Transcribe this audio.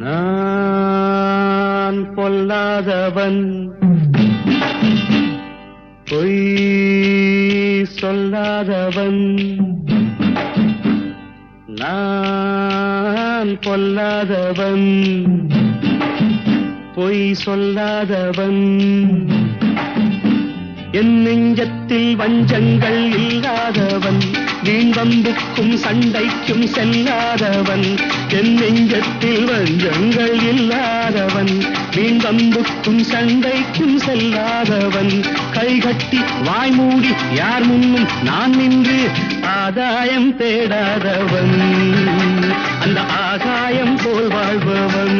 நான் பொல்லாதவன், பொய் சொல்லாதவன். நான் பொல்லாதவன், பொய் சொல்லாதவன். என் நெஞ்சத்தில் வஞ்சங்கள் இல்லாதவன், வீண்வம்புக்கும் சண்டைக்கும் செல்லாதவன். என் நெஞ்சத்தில் வஞ்சங்கள் இல்லாதவன், வீண்வம்புக்கும் சண்டைக்கும் செல்லாதவன். கைகட்டி வாய்மூடி யார் முன்னும் நான் நின்று ஆதாயம் தேடாதவன், அந்த ஆகாயம் போல் வாழ்பவன்.